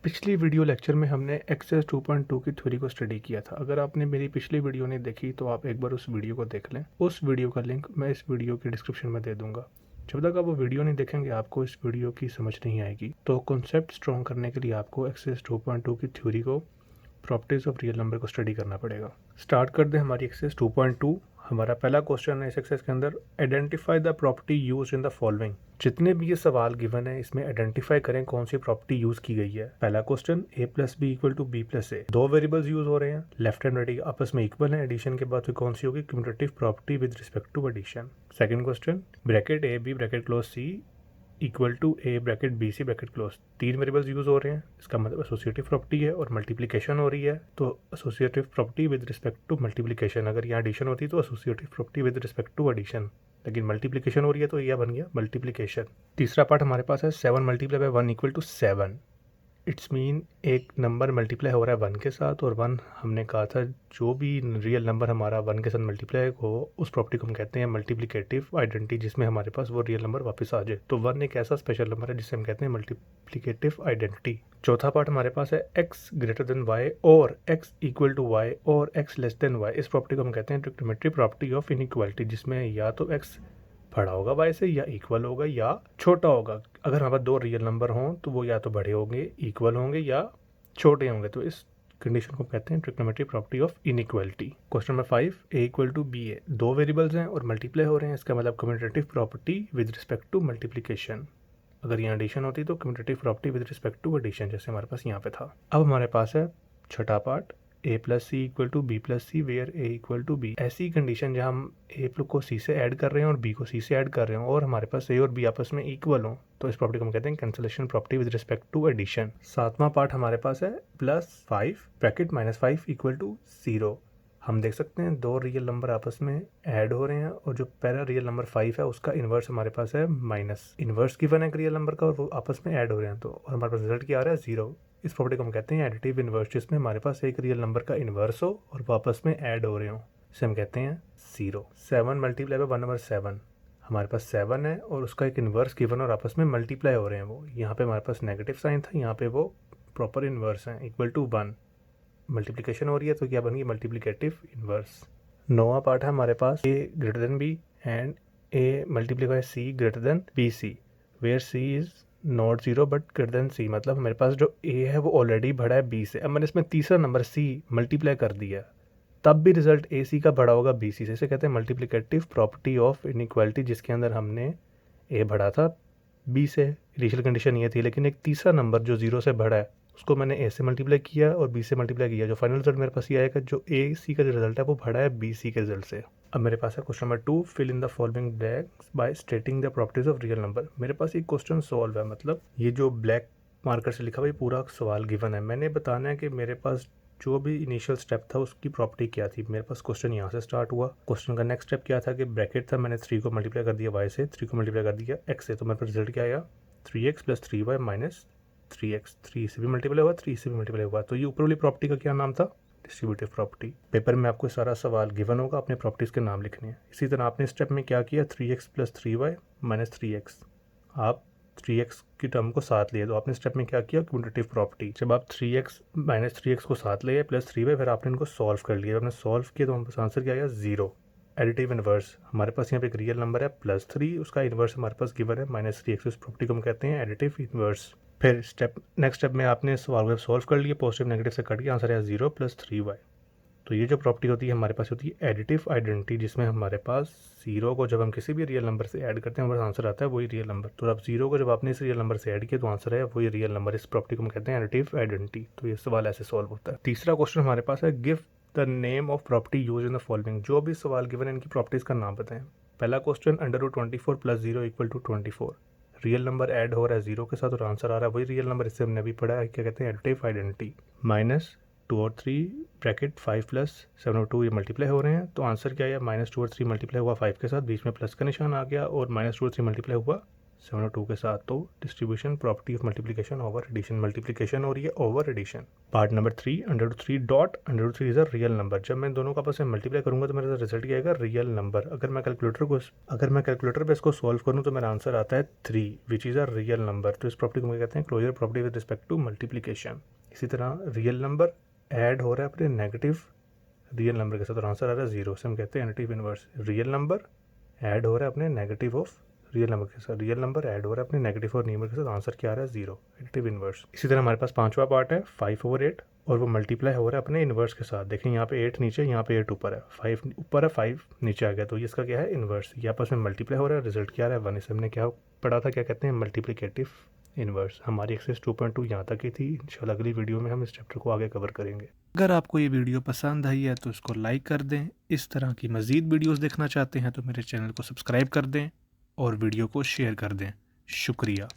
पिछली video lecture में हमने एक्सेस 2.2 की थ्योरी को स्टडी किया था। अगर आपने मेरी पिछली वीडियो नहीं देखी तो आप एक बार उस वीडियो को देख लें। उस वीडियो का लिंक मैं इस वीडियो के डिस्क्रिप्शन में दे दूंगा। जब तक आप वो वीडियो नहीं देखेंगे आपको इस वीडियो की समझ नहीं आएगी। तो कॉन्सेप्ट स्ट्रॉन्ग करने के लिए आपको एक्सेस 2.2 की थ्योरी को, प्रॉपर्टीज ऑफ रियल नंबर को स्टडी करना पड़ेगा। स्टार्ट कर दें हमारी एक्सेस 2.2। हमारा पहला क्वेश्चन है इस एक्सेस के अंदर, identify the property used in the following. जितने भी ये सवाल गिवन है इसमें आइडेंटिफाई करें कौन सी प्रॉपर्टी यूज की गई है। पहला question, a plus B equal to B plus A. दो वेरिएबल्स यूज हो रहे हैं, लेफ्ट एंड राइट आपस में इक्वल है, एडिशन के बाद फिर कौन सी होगी, cumulative property with respect to addition. Second question, bracket A B bracket close C equal to A bracket B C bracket close. तीन वेरिएबल्स यूज हो रहे हैं, इसका मतलब एसोसिएटिव प्रॉपर्टी है और मल्टीप्लिकेशन हो रही है, तो associative property with respect to multiplication. अगर यहाँ एडिशन होती तो associative property with respect to addition, लेकिन मल्टीप्लिकेशन हो रही है तो यह बन गया मल्टीप्लिकेशन। तीसरा पार्ट हमारे पास है 7 multiply by 1 equal to 7। It's mean एक नंबर मल्टीप्लाई हो रहा है 1 के साथ, और 1 हमने कहा था जो भी रियल नंबर हमारा 1 के साथ मल्टीप्लाई हो उस प्रॉपर्टी को हम कहते हैं मल्टीप्लिकेटिव आइडेंटिटी, जिसमें हमारे पास वो रियल नंबर वापस आ जाए। तो 1 एक ऐसा स्पेशल नंबर है जिसे हम कहते हैं मल्टीप्लिकेटिव आइडेंटिटी। चौथा पार्ट हमारे पास है x ग्रेटर देन y और x इक्वल टू y और x लेस देन y। इस प्रॉपर्टी को हम कहते हैं ट्रिग्नोमेट्री प्रॉपर्टी ऑफ इनइक्वालिटी, जिसमें या तो x बड़ा होगा y से, या इक्वल होगा या छोटा होगा। अगर हमारे पास दो रियल नंबर हों तो वो या तो बड़े होंगे, इक्वल होंगे, या छोटे होंगे। तो इस कंडीशन को कहते हैं trigonometry property of inequality. Question number 5, a equal to B A. दो वेरिएबल्स हैं और मल्टीप्लाई हो रहे हैं, इसका मतलब commutative property with respect to multiplication. अगर यहाँ एडिशन होती तो commutative property with respect to addition, जैसे हमारे पास यहाँ पे था। अब हमारे पास है छठा part, a plus C equal to B plus C where a equal to B. ऐसी कंडीशन जहाँ हम a को c से ऐड कर रहे हैं और b को c से ऐड कर रहे हैं और हमारे पास a और b आपस में इक्वल हो, तो इस प्रॉपर्टी को हम कहते हैं cancellation property with respect to addition. सातवां पार्ट हमारे पास है plus 5 bracket minus 5 equal to 0। हम देख सकते हैं दो रियल नंबर आपस में ऐड हो रहे हैं और जो पहला रियल नंबर 5 है उसका इन्वर्स हमारे पास है माइनस। इन्वर्स गिवन है रियल नंबर का और वो आपस में ऐड हो रहे हैं, तो और हमारे पास रिजल्ट क्या आ रहा है 0। इस प्रॉपर्टी को हम कहते हैं एडिटिव इन्वर्स, जिसमें हमारे पास एक रियल नंबर का इन्वर्स हो और वो आपस में ऐड हो रहे हो, इसे हम कहते हैं 0। 7 मल्टीप्लाई बाय 1 नंबर 7, हमारे पास 7 है और उसका एक इन्वर्स गिवन और आपस में मल्टीप्लाई हो रहे हैं। वो यहाँ पे हमारे पास नेगेटिव साइन था, यहाँ पे वो प्रॉपर इन्वर्स है, इक्वल टू 1। मल्टीप्लिकेशन हो रही है तो क्या बन गई मल्टीप्लिकेटिव इन्वर्स। नौवां पार्ट है हमारे पास a greater than b and a multiply by c greater than B C, where c is not 0 but greater than c। मतलब हमारे पास जो a है वो ऑलरेडी बड़ा है b से। अब मैंने इसमें तीसरा नंबर c मल्टीप्लाई कर दिया, तब भी रिजल्ट ए सी का बड़ा होगा बी सी से। इसे कहते हैं मल्टीप्लिकेटिव प्रॉपर्टी ऑफ इनइक्वालिटी, जिसके अंदर हमने a बड़ा था b से, इनिशियल कंडीशन ये थी, लेकिन एक तीसरा नंबर जो 0 से बड़ा है उसको मैंने a से मल्टीप्लाई किया और b से मल्टीप्लाई किया। जो फाइनल रिजल्ट मेरे पास ये आएगा जो a सी का जो रिजल्ट है वो बड़ा है b सी के रिजल्ट से। अब मेरे पास है question number 2, fill in the following blanks by stating the properties of real number. मेरे पास एक क्वेश्चन सॉल्व है, मतलब ये जो ब्लैक मार्कर से लिखा हुआ ये पूरा सवाल गिवन है। मैंने बताना है कि मेरे पास जो भी इनिशियल स्टेप था उसकी प्रॉपर्टी क्या थी। मेरे पास क्वेश्चन यहाँ से स्टार्ट हुआ। क्वेश्चन का नेक्स्ट स्टेप क्या था कि ब्रैकेट था, मैंने 3 को मल्टीप्लाई कर दिया y से, 3 को मल्टीप्लाई कर दिया x से, तो मेरे पास रिजल्ट क्या आया 3x plus 3y minus 3x। 3 से भी मल्टीप्लाई हुआ, 3 से भी मल्टीप्लाई हुआ, तो ये ऊपर वाली प्रॉपर्टी का क्या नाम था, डिस्ट्रीब्यूटिव प्रॉपर्टी। पेपर में आपको सारा सवाल गिवन होगा, अपने प्रॉपर्टीज के नाम लिखने हैं। इसी तरह आपने स्टेप में क्या किया, 3x plus 3y minus 3x, आप 3x की टर्म को साथ लिए, तो आपने स्टेप में क्या किया, क्यूमुलेटिव प्रॉपर्टी। जब आप 3x माइनस 3x को साथ लिए प्लस 3y, फिर आपने इनको सॉल्व कर लिया। आपने सॉल्व किया तो हमारे पास आंसर क्या आया 0। एडिटिव इन्वर्स, हमारे पास यहाँ पे एक रियल नंबर है +3, उसका इन्वर्स हमारे पास गिवन है -3x। उस प्रॉपर्टी को हम कहते हैं एडिटिव इन्वर्स। फिर नेक्स्ट स्टेप में आपने सवाल को सॉल्व कर लिए, पॉजिटिव नेगेटिव से कट के आंसर है 0 + 3y। तो ये जो प्रॉपर्टी होती है हमारे पास होती है एडिटिव आइडेंटिटी, जिसमें हमारे पास 0 को जब हम किसी भी रियल नंबर से ऐड करते हैं हमारा आंसर आता है वही रियल नंबर। तो अब 0 को जब आपने इस रियल नंबर से ऐड किया तो आंसर है वही रियल नंबर। इस प्रॉपर्टी को हम कहते हैं एडिटिव आइडेंटिटी। तो ये सवाल ऐसे सॉल्व होता है। तीसरा क्वेश्चन हमारे पास है, give the name of property use in the following. जो भी सवाल गिवन है इनकी प्रॉपर्टीज का नाम बताएं। पहला question, √24 + 0 equal to 24। Real number add हो रहा है 0 के साथ और आंसर आ रहा है वही रियल नंबर, इससे हमने अभी पढ़ा है, क्या कहते हैं एडिटिव आइडेंटिटी। -2 और 3 ब्रैकेट 5 + 7 और 2 ये मल्टीप्लाई हो रहे हैं, तो आंसर क्या है -2 और 3 मल्टीप्लाई हुआ 5 के साथ, बीच में प्लस का निशान आ गया, और -2 और 3 मल्टीप्लाई हुआ 7/2 के साथ, तो distribution property of multiplication over addition, multiplication हो रही है over addition. Part number 3, √3 dot √3 is a real number. जब मैं दोनों का आपस में मल्टीप्लाई करूंगा तो मेरा रिजल्ट क्या आएगा, रियल नंबर। अगर मैं कैलकुलेटर पे इसको सॉल्व करूँ तो मेरा आंसर आता है 3 which is a real number. तो इस प्रॉपर्टी को कहते हैं closure property with respect to multiplication. इसी तरह रियल नंबर ऐड हो रहा है अपने नेगेटिव रियल नंबर के साथ और आंसर आ रहा है 0, से हम कहते हैं additive inverse. Real number add हो रहा है अपने नेगेटिव ऑफ रियल नंबर के साथ, रियल नंबर ऐड हो रहा है अपने नेगेटिव और नंबर के साथ, आंसर क्या आ रहा है 0, एडिटिव इनवर्स। इसी तरह हमारे पास 5वां पार्ट है 5/8 और वो मल्टीप्लाई हो रहा है अपने इनवर्स के साथ। देखें यहाँ पे 8 नीचे, यहाँ पे 8 ऊपर है, 5 ऊपर है 5 नीचे आ गया, तो ये इसका क्या है, इनवर्स। ये आपस में मल्टीप्लाई हो रहा है, रिजल्ट क्या आ रहा है 1। इसे हमने क्या पढ़ा था, क्या कहते हैं, मल्टीप्लिकेटिव इनवर्स। हमारी एक्सरसाइज 2.2 यहाँ तक ही थी। इंशाल्लाह अगली वीडियो में हम इस चैप्टर को आगे कवर करेंगे। अगर आपको ये वीडियो पसंद आई है तो इसको लाइक कर दें। इस तरह की मज़ीद वीडियोस देखना चाहते हैं तो मेरे चैनल को सब्सक्राइब कर दें और वीडियो को शेयर कर दें। शुक्रिया।